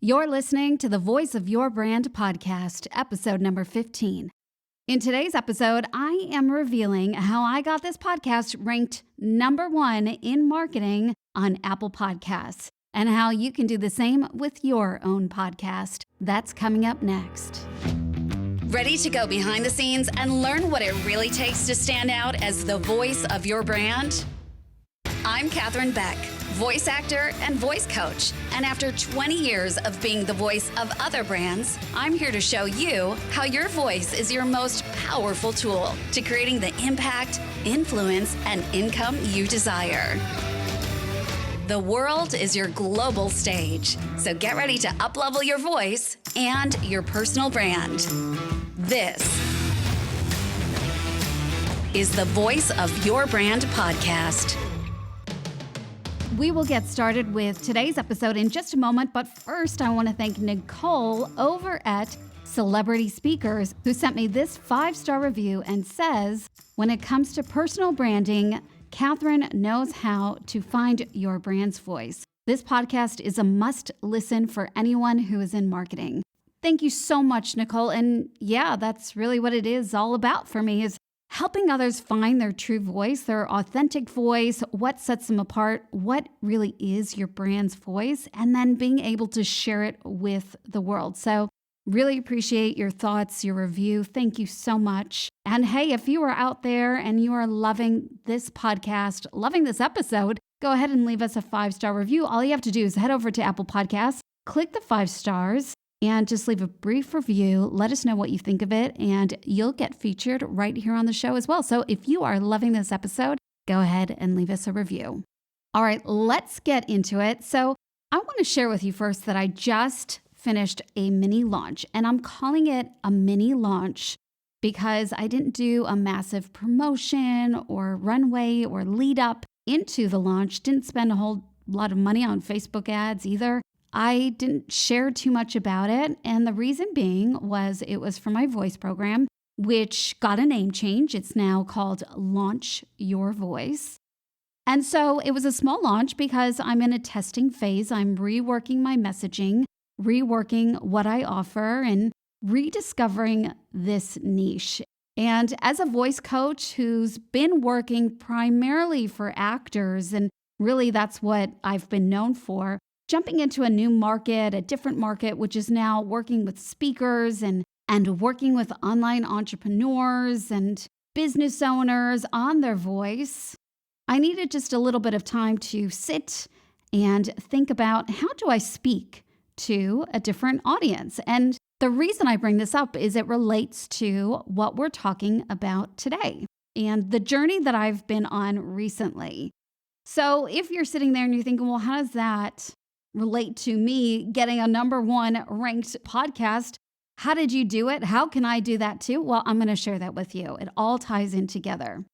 You're listening to the Voice of Your Brand podcast, episode number 15. In today's episode, I am revealing how I got this podcast ranked number 1 in marketing on Apple Podcasts and how you can do the same with your own podcast. That's coming up next. Ready to go behind the scenes and learn what it really takes to stand out as the voice of your brand? I'm Katherine Beck, voice actor and voice coach. And after 20 years of being the voice of other brands, I'm here to show you how your voice is your most powerful tool to creating the impact, influence, and income you desire. The world is your global stage, so get ready to up-level your voice and your personal brand. This is the Voice of Your Brand podcast. We will get started with today's episode in just a moment, but first I want to thank Nicole over at Celebrity Speakers who sent me this 5-star review and says, when it comes to personal branding, Katherine knows how to find your brand's voice. This podcast is a must listen for anyone who is in marketing. Thank you so much, Nicole. And yeah, that's really what it is all about for me, is helping others find their true voice, their authentic voice, what sets them apart, what really is your brand's voice, and then being able to share it with the world. So really appreciate your thoughts, your review. Thank you so much. And hey, if you are out there and you are loving this podcast, loving this episode, go ahead and leave us a 5-star review. All you have to do is head over to Apple Podcasts, click the 5 stars, and just leave a brief review. Let us know what you think of it, and you'll get featured right here on the show as well. So if you are loving this episode, go ahead and leave us a review. All right, let's get into it. So I want to share with you first that I just finished a mini launch, and I'm calling it a mini launch because I didn't do a massive promotion or runway or lead up into the launch. Didn't spend a whole lot of money on Facebook ads either. I didn't share too much about it, and the reason being was it was for my voice program, which got a name change. It's now called Launch Your Voice. And so it was a small launch because I'm in a testing phase. I'm reworking my messaging, reworking what I offer, and rediscovering this niche. And as a voice coach who's been working primarily for actors, and really that's what I've been known for, jumping into a new market, a different market, which is now working with speakers and working with online entrepreneurs and business owners on their voice, I needed just a little bit of time to sit and think about, how do I speak to a different audience? And the reason I bring this up is it relates to what we're talking about today and the journey that I've been on recently. So if you're sitting there and you're thinking, well, how does that relate to me getting a number 1 ranked podcast? How did you do it? How can I do that too? Well, I'm going to share that with you. It all ties in together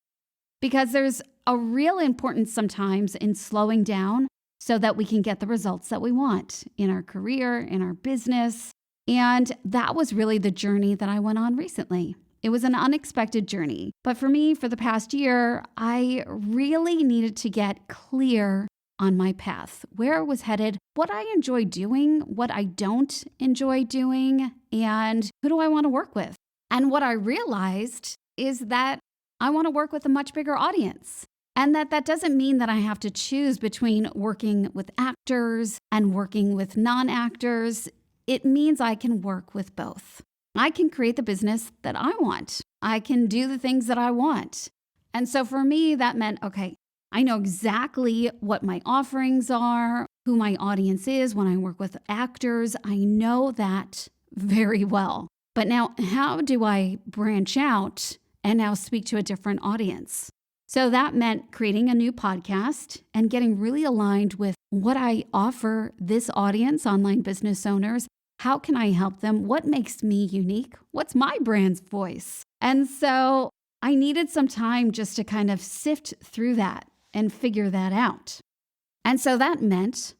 because there's a real importance sometimes in slowing down so that we can get the results that we want in our career, in our business. And that was really the journey that I went on recently. It was an unexpected journey. But for me, for the past year, I really needed to get clear on my path, where I was headed, what I enjoy doing, what I don't enjoy doing, and who do I want to work with. And what I realized is that I want to work with a much bigger audience. And that doesn't mean that I have to choose between working with actors and working with non-actors. It means I can work with both. I can create the business that I want. I can do the things that I want. And so for me, that meant, okay, I know exactly what my offerings are, who my audience is when I work with actors. I know that very well. But now, how do I branch out and now speak to a different audience? So that meant creating a new podcast and getting really aligned with what I offer this audience, online business owners. How can I help them? What makes me unique? What's my brand's voice? And so I needed some time just to kind of sift through that and figure that out. And so that meant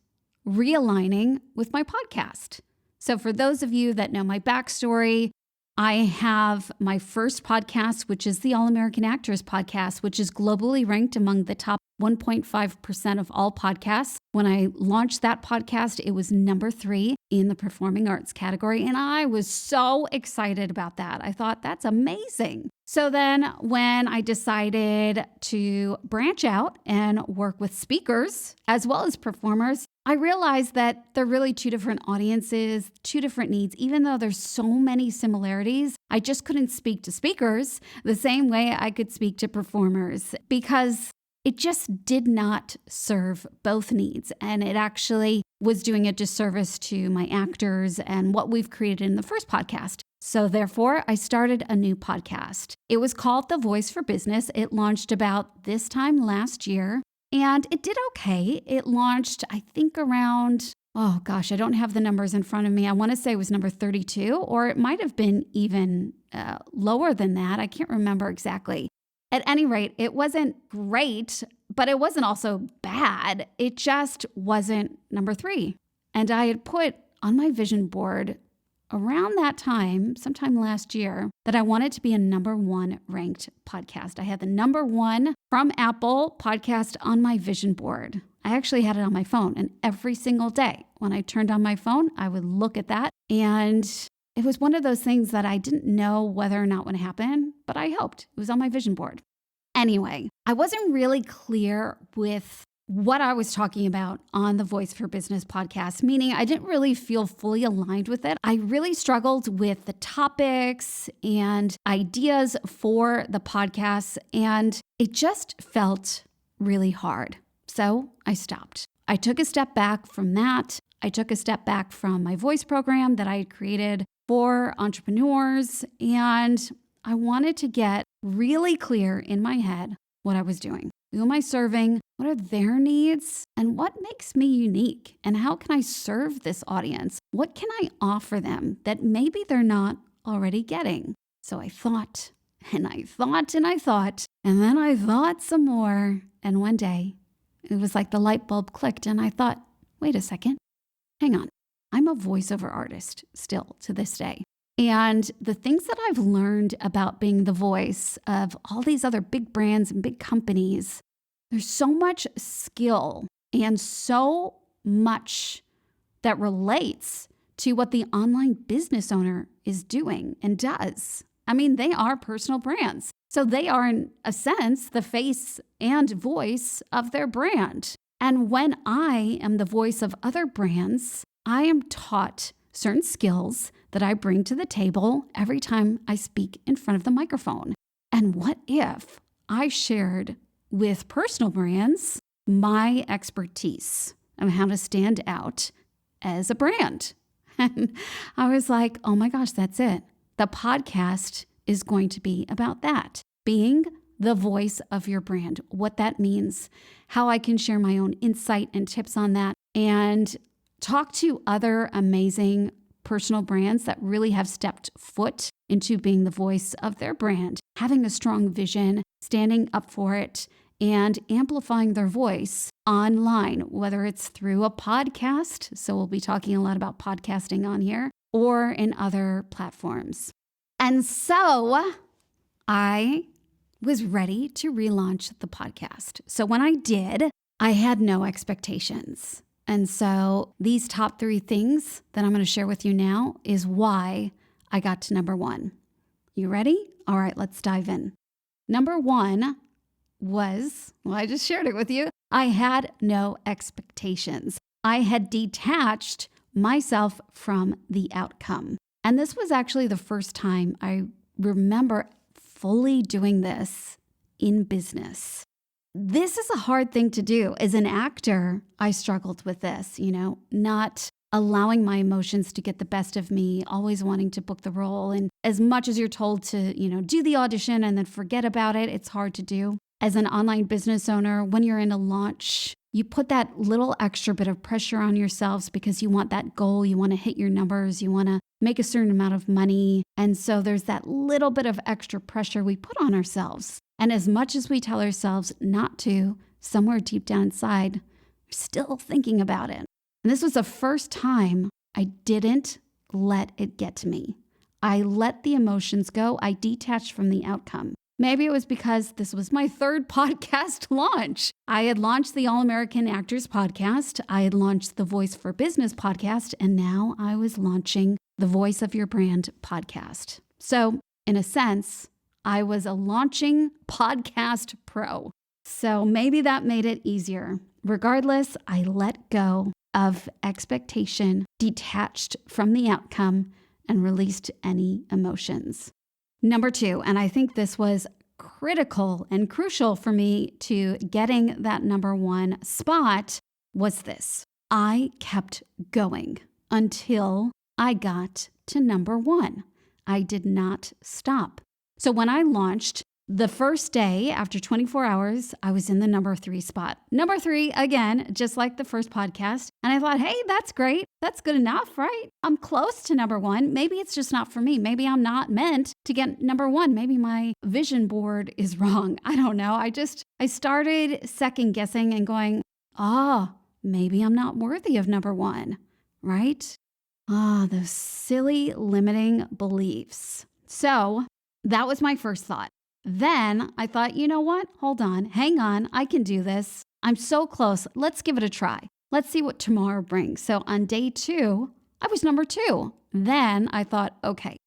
realigning with my podcast. So for those of you that know my backstory, I have my first podcast, which is the All American Actors podcast, which is globally ranked among the top 1.5% of all podcasts. When I launched that podcast, it was number 3 in the performing arts category. And I was so excited about that. I thought, that's amazing. So then when I decided to branch out and work with speakers as well as performers, I realized that they're really 2 different audiences, 2 different needs. Even though there's so many similarities, I just couldn't speak to speakers the same way I could speak to performers because it just did not serve both needs. And it actually was doing a disservice to my actors and what we've created in the first podcast. So therefore, I started a new podcast. It was called The Voice for Business. It launched about this time last year. And it did okay. It launched, I think, around, I don't have the numbers in front of me. I want to say it was number 32, or it might have been even lower than that. I can't remember exactly. At any rate, it wasn't great, but it wasn't also bad. It just wasn't number 3. And I had put on my vision board around that time, sometime last year, that I wanted to be a number 1 ranked podcast. I had the number 1 from Apple podcast on my vision board. I actually had it on my phone, and every single day when I turned on my phone, I would look at that. And it was one of those things that I didn't know whether or not would happen, but I hoped. It was on my vision board. Anyway, I wasn't really clear with what I was talking about on the Voice for Business podcast, meaning I didn't really feel fully aligned with it. I really struggled with the topics and ideas for the podcast, and it just felt really hard. So I stopped. I took a step back from that. I took a step back from my voice program that I had created for entrepreneurs, and I wanted to get really clear in my head what I was doing. Who am I serving? What are their needs? And what makes me unique? And how can I serve this audience? What can I offer them that maybe they're not already getting? So I thought, and I thought, and I thought, and then I thought some more. And one day, it was like the light bulb clicked, and I thought, wait a second, hang on. I'm a voiceover artist still to this day. And the things that I've learned about being the voice of all these other big brands and big companies, there's so much skill and so much that relates to what the online business owner is doing and does. I mean, they are personal brands. So they are, in a sense, the face and voice of their brand. And when I am the voice of other brands, I am taught certain skills that I bring to the table every time I speak in front of the microphone. And what if I shared with personal brands my expertise of how to stand out as a brand? And I was like, oh my gosh, that's it. The podcast is going to be about that, being the voice of your brand, what that means, how I can share my own insight and tips on that, and talk to other amazing personal brands that really have stepped foot into being the voice of their brand, having a strong vision, standing up for it, and amplifying their voice online, whether it's through a podcast. So we'll be talking a lot about podcasting on here, or in other platforms. And so I was ready to relaunch the podcast. So when I did, I had no expectations. And so these top 3 things that I'm going to share with you now is why I got to number 1. You ready? All right, let's dive in. Number 1 was, I just shared it with you. I had no expectations. I had detached myself from the outcome. And this was actually the first time I remember fully doing this in business. This is a hard thing to do. As an actor, I struggled with this, not allowing my emotions to get the best of me, always wanting to book the role. And as much as you're told to, do the audition and then forget about it, it's hard to do. As an online business owner, when you're in a launch, you put that little extra bit of pressure on yourselves because you want that goal. You want to hit your numbers. You want to make a certain amount of money. And so there's that little bit of extra pressure we put on ourselves. And as much as we tell ourselves not to, somewhere deep down inside, we're still thinking about it. And this was the first time I didn't let it get to me. I let the emotions go. I detached from the outcome. Maybe it was because this was my third podcast launch. I had launched the All American Actors podcast. I had launched the Voice for Business podcast. And now I was launching the Voice of Your Brand podcast. So in a sense, I was a launching podcast pro. So maybe that made it easier. Regardless, I let go of expectation, detached from the outcome, and released any emotions. Number 2, and I think this was critical and crucial for me to getting that number 1 spot, was this. I kept going until I got to number 1. I did not stop. So when I launched, the first day, after 24 hours, I was in the number 3 spot. Number 3, again, just like the first podcast. And I thought, hey, that's great. That's good enough, right? I'm close to number 1. Maybe it's just not for me. Maybe I'm not meant to get number 1. Maybe my vision board is wrong. I don't know. I started second guessing and going, maybe I'm not worthy of number 1, right? Those silly limiting beliefs. So that was my first thought. Then I thought, you know what? Hold on, hang on, I can do this. I'm so close. Let's give it a try. Let's see what tomorrow brings. So on day 2, I was number 2. Then I thought, okay,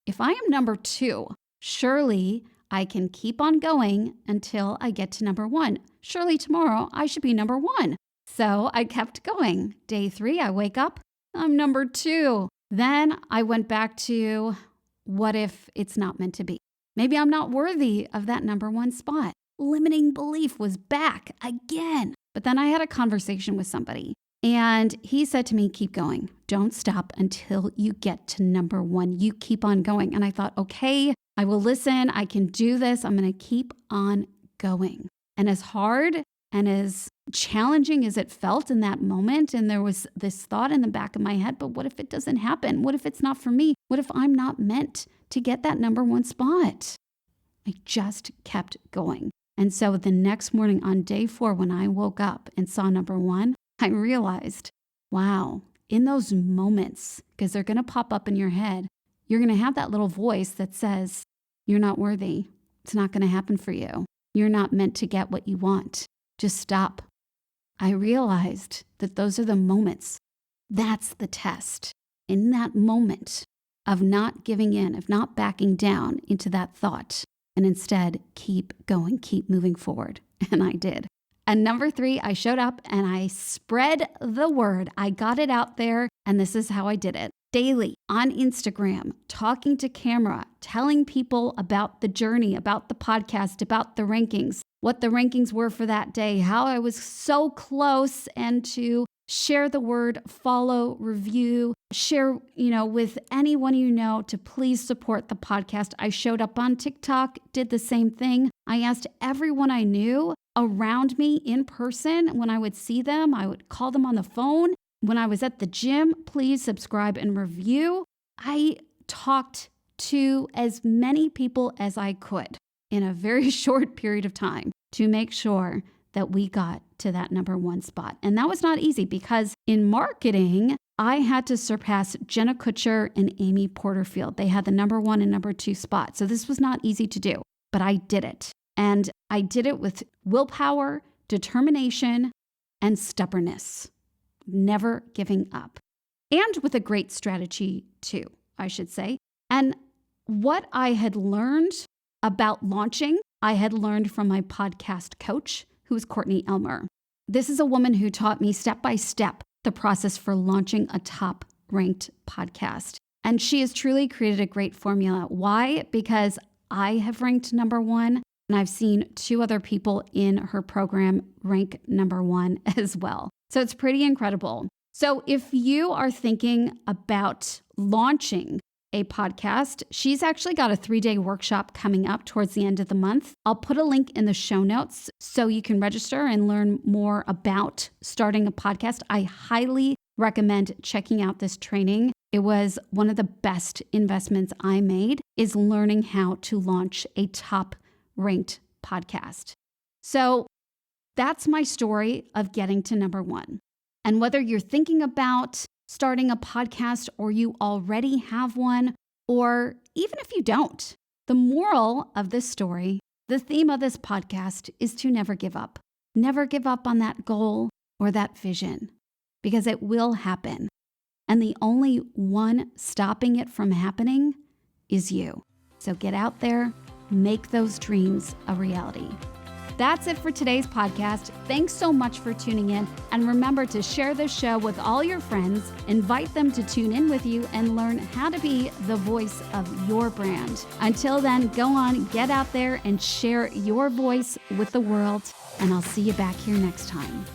if I am number 2, surely I can keep on going until I get to number 1. Surely tomorrow I should be number 1. So I kept going. Day 3, I wake up, I'm number 2. Then I went back to, what if it's not meant to be? Maybe I'm not worthy of that number 1 spot. Limiting belief was back again. But then I had a conversation with somebody, and he said to me, keep going. Don't stop until you get to number 1. You keep on going. And I thought, okay, I will listen. I can do this. I'm going to keep on going. And as hard and as challenging as it felt in that moment, and there was this thought in the back of my head, but what if it doesn't happen? What if it's not for me? What if I'm not meant to get that number 1 spot? I just kept going. And so the next morning on day 4, when I woke up and saw number 1, I realized, wow, in those moments, because they're going to pop up in your head, you're going to have that little voice that says, you're not worthy. It's not going to happen for you. You're not meant to get what you want. Just stop. I realized that those are the moments. That's the test. In that moment of not giving in, of not backing down into that thought, and instead keep going, keep moving forward. And I did. And number 3, I showed up and I spread the word. I got it out there, and this is how I did it. Daily on Instagram, talking to camera, telling people about the journey, about the podcast, about the rankings, what the rankings were for that day, how I was so close, and to share the word, follow, review, share, with anyone you know to please support the podcast. I showed up on TikTok, did the same thing. I asked everyone I knew around me in person. When I would see them, I would call them on the phone. When I was at the gym, please subscribe and review. I talked to as many people as I could in a very short period of time to make sure that we got to that number 1 spot. And that was not easy because in marketing, I had to surpass Jenna Kutcher and Amy Porterfield. They had the number 1 and number 2 spot. So this was not easy to do, but I did it. And I did it with willpower, determination, and stubbornness, never giving up. And with a great strategy too, I should say. And what I had learned about launching, I had learned from my podcast coach, who is Courtney Elmer. This is a woman who taught me step by step the process for launching a top ranked podcast. And she has truly created a great formula. Why? Because I have ranked number 1, and I've seen 2 other people in her program rank number 1 as well. So it's pretty incredible. So if you are thinking about launching a podcast, she's actually got a 3-day workshop coming up towards the end of the month. I'll put a link in the show notes so you can register and learn more about starting a podcast. I highly recommend checking out this training. It was one of the best investments I made, is learning how to launch a top ranked podcast. So that's my story of getting to number 1. And whether you're thinking about starting a podcast or you already have one, or even if you don't, The moral of this story, the theme of this podcast, is to never give up. Never give up on that goal or that vision, because it will happen. And the only one stopping it from happening is you. So get out there, make those dreams a reality. That's it for today's podcast. Thanks so much for tuning in. And remember to share this show with all your friends, invite them to tune in with you, and learn how to be the voice of your brand. Until then, go on, get out there and share your voice with the world. And I'll see you back here next time.